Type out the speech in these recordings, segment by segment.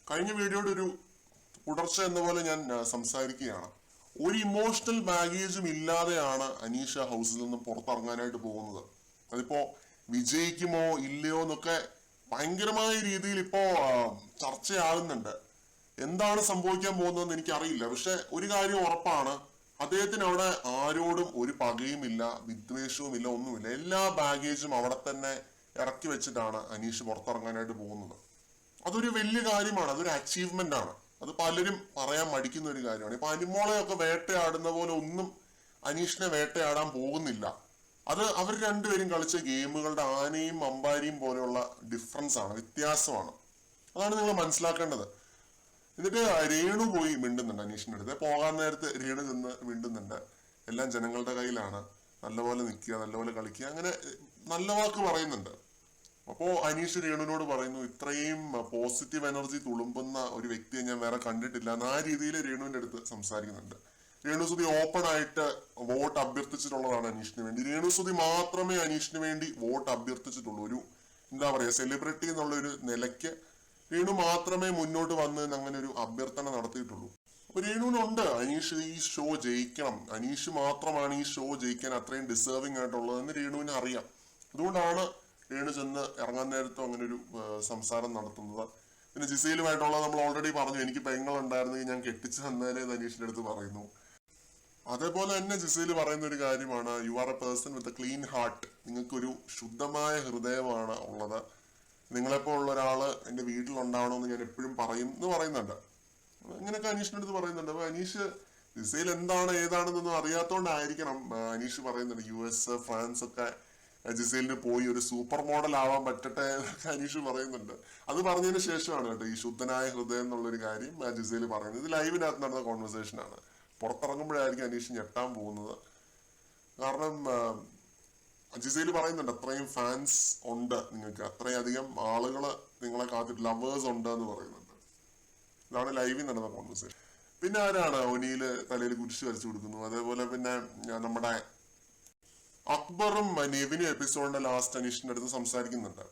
കഴിഞ്ഞ വീഡിയോയുടെ ഒരു തുടർച്ച എന്ന പോലെ ഞാൻ സംസാരിക്കുകയാണ്. ഒരു ഇമോഷണൽ ബാഗേജും ഇല്ലാതെയാണ് അനീഷ ഹൗസിൽ നിന്ന് പുറത്തിറങ്ങാനായിട്ട് പോകുന്നത്. അതിപ്പോ വിജയിക്കുമോ ഇല്ലയോ എന്നൊക്കെ ഭയങ്കരമായ രീതിയിൽ ഇപ്പോ ചർച്ചയാകുന്നുണ്ട്. എന്താണ് സംഭവിക്കാൻ പോകുന്നതെന്ന് എനിക്കറിയില്ല. പക്ഷെ ഒരു കാര്യം ഉറപ്പാണ്, അദ്ദേഹത്തിന് അവിടെ ആരോടും ഒരു പകയുമില്ല, വിദ്വേഷവും ഇല്ല, ഒന്നുമില്ല. എല്ലാ ബാഗേജും അവിടെ തന്നെ ഇറക്കി വെച്ചിട്ടാണ് അനീഷ് പുറത്തിറങ്ങാനായിട്ട് പോകുന്നത്. അതൊരു വലിയ കാര്യമാണ്, അതൊരു അച്ചീവ്മെന്റ് ആണ്. അത് പലരും പറയാൻ മടിക്കുന്ന ഒരു കാര്യമാണ്. ഇപ്പൊ അനിമോളെയൊക്കെ വേട്ടയാടുന്ന പോലെ ഒന്നും അനീഷിനെ വേട്ടയാടാൻ പോകുന്നില്ല. അത് അവർ രണ്ടുപേരും കളിച്ച ഗെയിമുകളുടെ ആനയും അമ്പാരിയും പോലെയുള്ള ഡിഫറൻസ് ആണ്, വ്യത്യാസമാണ്. അതാണ് നിങ്ങൾ മനസ്സിലാക്കേണ്ടത്. എന്നിട്ട് രേണു പോയി മിണ്ടുന്നുണ്ട് അനീഷിന്റെ അടുത്ത്. പോകാൻ നേരത്ത് രേണു നിന്ന് മിണ്ടുന്നുണ്ട്, എല്ലാം ജനങ്ങളുടെ കയ്യിലാണ്, നല്ലപോലെ നിൽക്കുക, നല്ലപോലെ കളിക്കുക, അങ്ങനെ നല്ല വാക്ക് പറയുന്നുണ്ട്. അപ്പോ അനീഷ് രേണുവിനോട് പറയുന്നു, ഇത്രയും പോസിറ്റീവ് എനർജി തുളുമ്പുന്ന ഒരു വ്യക്തിയെ ഞാൻ വേറെ കണ്ടിട്ടില്ല എന്ന് ആ രീതിയിൽ രേണുവിന്റെ അടുത്ത് സംസാരിക്കുന്നുണ്ട്. രേണുസുതി ഓപ്പൺ ആയിട്ട് വോട്ട് അഭ്യർത്ഥിച്ചിട്ടുള്ളതാണ് അനീഷിന് വേണ്ടി. രേണുസുതി മാത്രമേ അനീഷിന് വേണ്ടി വോട്ട് അഭ്യർത്ഥിച്ചിട്ടുള്ളൂ. ഒരു എന്താ പറയാ, സെലിബ്രിറ്റി എന്നുള്ള ഒരു നിലയ്ക്ക് രേണു മാത്രമേ മുന്നോട്ട് വന്ന് അങ്ങനെ ഒരു അഭ്യർത്ഥന നടത്തിയിട്ടുള്ളൂ. അപ്പൊ രേണുവിനുണ്ട് അനീഷ് ഈ ഷോ ജയിക്കണം, അനീഷ് മാത്രമാണ് ഈ ഷോ ജയിക്കാൻ അത്രയും ഡിസേർവിംഗ് ആയിട്ടുള്ളതെന്ന് രേണുവിന് അറിയാം. അതുകൊണ്ടാണ് രേണു ചെന്ന് ഇറങ്ങാൻ നേരത്തും അങ്ങനെ ഒരു സംസാരം നടത്തുന്നത്. പിന്നെ ജിസയിലുമായിട്ടുള്ള നമ്മൾ ഓൾറെഡി പറഞ്ഞു, എനിക്ക് പെങ്ങളുണ്ടായിരുന്നെങ്കിൽ ഞാൻ കെട്ടിച്ചു തന്നേനെ അനീഷിന്റെ അടുത്ത് പറയുന്നു. അതേപോലെ തന്നെ ജിസയിൽ പറയുന്ന ഒരു കാര്യമാണ്, you are A person with a clean heart. നിങ്ങൾക്കൊരു ശുദ്ധമായ ഹൃദയമാണ് ഉള്ളത്. നിങ്ങളെപ്പോ ഉള്ള ഒരാള് എന്റെ വീട്ടിലുണ്ടാവണമെന്ന് ഞാൻ എപ്പോഴും പറയും എന്ന് പറയുന്നുണ്ട്. ഇങ്ങനെയൊക്കെ അനീഷിന്റെ അടുത്ത് പറയുന്നുണ്ട്. അപ്പൊ അനീഷ് ജിസയിൽ എന്താണ് ഏതാണെന്നൊന്നും അറിയാത്തോണ്ടായിരിക്കണം അനീഷ് പറയുന്നുണ്ട്, US ഫ്രാൻസ് ഒക്കെ ജിസേലിന് പോയി ഒരു സൂപ്പർ മോഡൽ ആവാൻ പറ്റട്ടെ എന്നൊക്കെ അനീഷ് പറയുന്നുണ്ട്. അത് പറഞ്ഞതിന് ശേഷമാണ് കേട്ടോ ഈ ശുദ്ധനായ ഹൃദയം എന്നുള്ളൊരു കാര്യം ജിസേല് പറയുന്നത്. ഇത് ലൈവിനകത്ത് നടന്ന കോൺവെർസേഷൻ ആണ്. പുറത്തിറങ്ങുമ്പോഴായിരിക്കും അനീഷ് ഞെട്ടാൻ പോകുന്നത്. കാരണം ജിസേല് പറയുന്നുണ്ട്, അത്രയും ഫാൻസ് ഉണ്ട് നിങ്ങൾക്ക്, അത്രയധികം ആളുകള് നിങ്ങളെ കാത്തിട്ട് ലവേഴ്സ് ഉണ്ട് എന്ന് പറയുന്നുണ്ട്. ഇതാണ് ലൈവിൽ നടന്ന കോൺവെർസേഷൻ. പിന്നെ ആരാണ് ഒനിയില് തലയിൽ കുരിശ് വരച്ചു കൊടുക്കുന്നു. അതേപോലെ പിന്നെ നമ്മുടെ അക്ബറും നെവിനും എപ്പിസോഡിന്റെ ലാസ്റ്റ് അനീഷിന്റെ അടുത്ത് സംസാരിക്കുന്നുണ്ട്.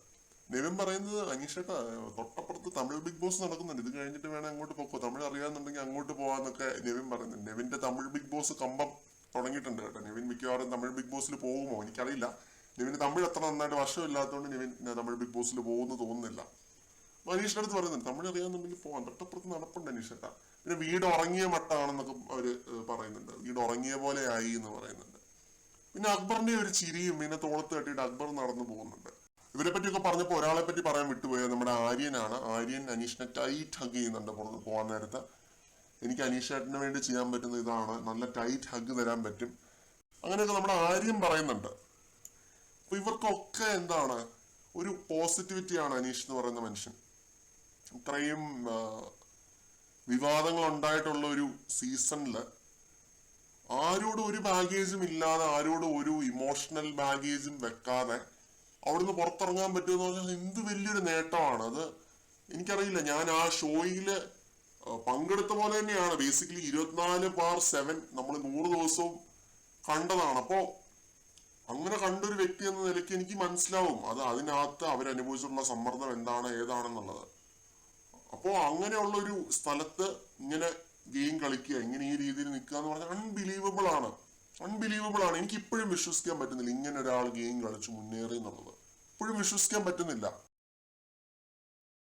നെവിൻ പറയുന്നത്, അനീഷേട്ടാ തൊട്ടപ്പുറത്ത് തമിഴ് ബിഗ് ബോസ് നടക്കുന്നുണ്ട്, ഇത് കഴിഞ്ഞിട്ട് വേണം അങ്ങോട്ട് പോക്കോ, തമിഴ് അറിയാന്നുണ്ടെങ്കിൽ അങ്ങോട്ട് പോവാന്നൊക്കെ നെവിൻ പറയുന്നുണ്ട്. നെവിന്റെ തമിഴ് ബിഗ് ബോസ് കമ്പം തുടങ്ങിയിട്ടുണ്ട് കേട്ടോ. നെവിൻ മിക്കവാറും തമിഴ് ബിഗ് ബോസിൽ പോകുമോ എനിക്കറിയില്ല. നെവിന് തമിഴ് അത്ര നന്നായിട്ട് വശമില്ലാത്തതുകൊണ്ട് നെവിൻ തമിഴ് ബിഗ് ബോസിൽ പോകുമെന്ന് തോന്നുന്നില്ല. അനീഷിന്റെ അടുത്ത് പറയുന്നുണ്ട്, തമിഴ് അറിയാന്നുണ്ടെങ്കിൽ പോവാൻ, തൊട്ടപ്പുറത്ത് നടപ്പുണ്ട് അനീഷേട്ടാ. പിന്നെ വീട് ഉറങ്ങിയ മട്ടാണെന്നൊക്കെ അവര് പറയുന്നുണ്ട്, വീട് ഉറങ്ങിയ പോലെ ആയി എന്ന് പറയുന്നുണ്ട്. പിന്നെ അക്ബറിന്റെ ഒരു ചിരിയും പിന്നെ തോളത്ത് കെട്ടിയിട്ട് അക്ബർ നടന്നു പോകുന്നുണ്ട്. ഇവരെ പറ്റിയൊക്കെ പറഞ്ഞപ്പോൾ ഒരാളെ പറ്റി പറയാൻ വിട്ടുപോയത് നമ്മുടെ ആര്യനാണ്. ആര്യൻ അനീഷിനെ ടൈറ്റ് ഹഗ് ചെയ്യുന്നുണ്ട് പോകാൻ നേരത്ത്. എനിക്ക് അനീഷേട്ടന് വേണ്ടി ചെയ്യാൻ പറ്റുന്ന ഇതാണ്, നല്ല ടൈറ്റ് ഹഗ് തരാൻ പറ്റും, അങ്ങനെയൊക്കെ നമ്മുടെ ആര്യൻ പറയുന്നുണ്ട്. അപ്പൊ ഇവർക്കൊക്കെ എന്താണ്, ഒരു പോസിറ്റിവിറ്റിയാണ് അനീഷ് എന്ന് പറയുന്ന മനുഷ്യൻ. ഇത്രയും വിവാദങ്ങൾ ഉണ്ടായിട്ടുള്ള ഒരു സീസണില് ആരോടും ഒരു ബാഗേജും ഇല്ലാതെ, ആരോടും ഒരു ഇമോഷണൽ ബാഗേജും വെക്കാതെ അവിടുന്ന് പുറത്തിറങ്ങാൻ പറ്റുമെന്ന് പറഞ്ഞാൽ എന്ത് വലിയൊരു നേട്ടമാണ് അത്. എനിക്കറിയില്ല, ഞാൻ ആ ഷോയില് പങ്കെടുത്ത പോലെ തന്നെയാണ്. ബേസിക്കലി 24/7 നമ്മൾ 100 ദിവസവും കണ്ടതാണ്. അപ്പോ അങ്ങനെ കണ്ടൊരു വ്യക്തി എന്ന നിലയ്ക്ക് എനിക്ക് മനസ്സിലാവും അത് അതിനകത്ത് അവരനുഭവിച്ചിട്ടുള്ള സമ്മർദ്ദം എന്താണ് ഏതാണെന്നുള്ളത്. അപ്പോ അങ്ങനെയുള്ള ഒരു സ്ഥലത്ത് ഇങ്ങനെ ഗെയിം കളിക്കുക, ഇങ്ങനെ ഈ രീതിയിൽ നിൽക്കുക എന്ന് പറഞ്ഞാൽ അൺബിലീവബിൾ ആണ്. എനിക്ക് ഇപ്പോഴും വിശ്വസിക്കാൻ പറ്റുന്നില്ല ഇങ്ങനെ ഒരാൾ ഗെയിം കളിച്ച് മുന്നേറി എന്നുള്ളത്. ഇപ്പോഴും വിശ്വസിക്കാൻ പറ്റുന്നില്ല.